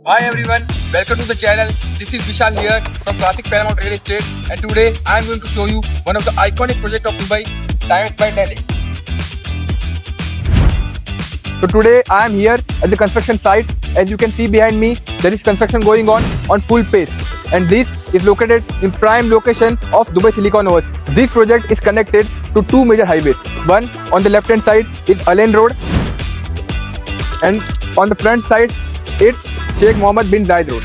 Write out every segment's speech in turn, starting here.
Hi everyone, welcome to the channel. This is Vishal here from Classic Paramount Real Estate, and today I am going to show you one of the iconic projects of Dubai, Timez by Danube. So today I am here at the construction site. As you can see behind me, there is construction going on full pace, and this is located in prime location of Dubai Silicon Oasis. This project is connected to two major highways. One on the left hand side is Alain Road, and on the front side it's Sheikh Mohammed bin Zayed Road.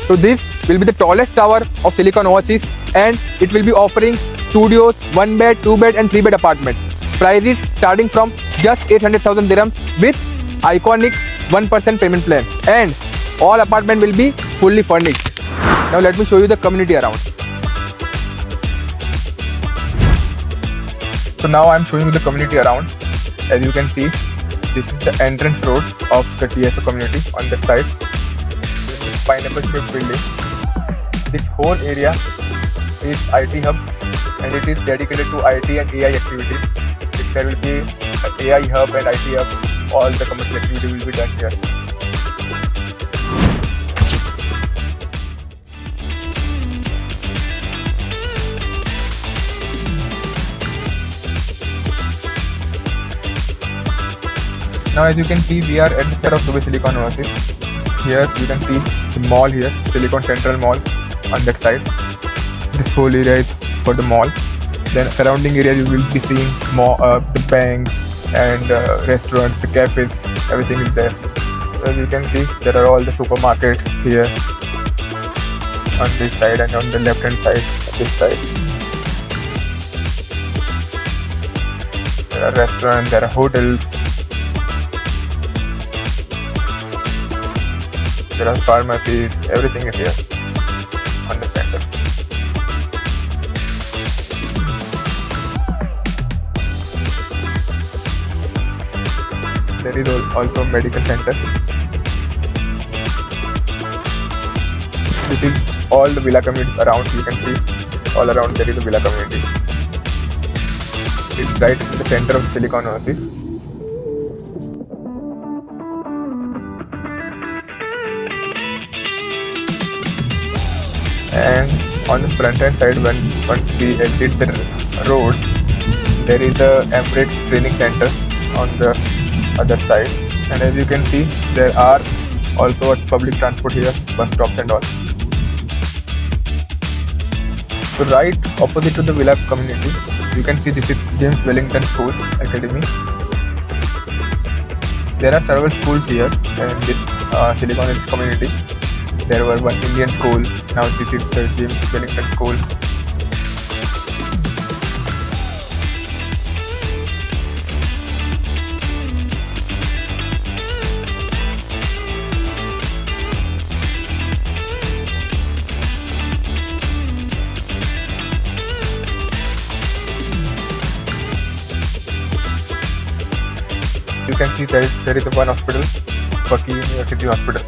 So this will be the tallest tower of Silicon Oasis, and it will be offering studios, 1 bed, 2 bed and 3 bed apartments. Prices starting from just 800,000 dirhams with iconic 1% payment plan, and all apartment will be fully furnished. Now let me show you the community around. So now I am showing you the community around. As you can see, this is the entrance road of the TSO community on that side. This is pineapple shaped building. This whole area is IT hub, and it is dedicated to IT and AI activities. There will be an AI hub and IT hub. All the commercial activity will be done here. Now as you can see, we are at the center of Dubai Silicon Oasis. Here you can see the mall here, Silicon Central Mall on that side. This whole area is for the mall. Then surrounding areas you will be seeing more the banks and restaurants, the cafes, everything is there. As you can see, there are all the supermarkets here on this side, and on the left hand side, this side. There are restaurants, there are hotels. There are pharmacies, everything is here on the center. There is also a medical center. This is all the villa communities around. You can see all around there is a villa community. It's right in the center of Silicon Oasis. And on the front hand side, once we exit the road, there is a Emirates training center on the other side, and as you can see, there are also a public transport here, bus stops and all. So right opposite to the villa community, you can see this is James Wellington School Academy. There are several schools here in this Silicon Oasis community. There was one Indian school, now this is the James Wellington School. You can see there is one hospital, Fakir University Hospital.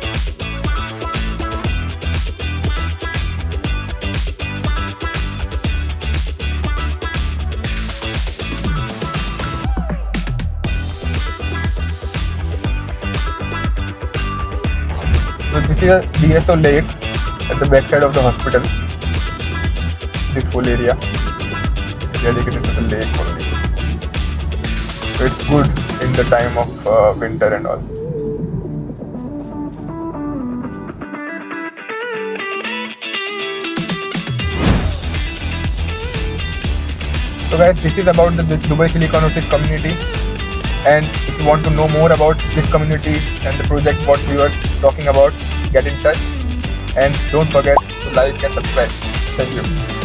So this is a DSO lake at the back side of the hospital. This whole area is dedicated to the lake only. So it's good in the time of winter and all. So guys, this is about the Dubai Silicon Oasis community. And if you want to know more about this community and the project what we were talking about, get in touch, and don't forget to like and subscribe. Thank you.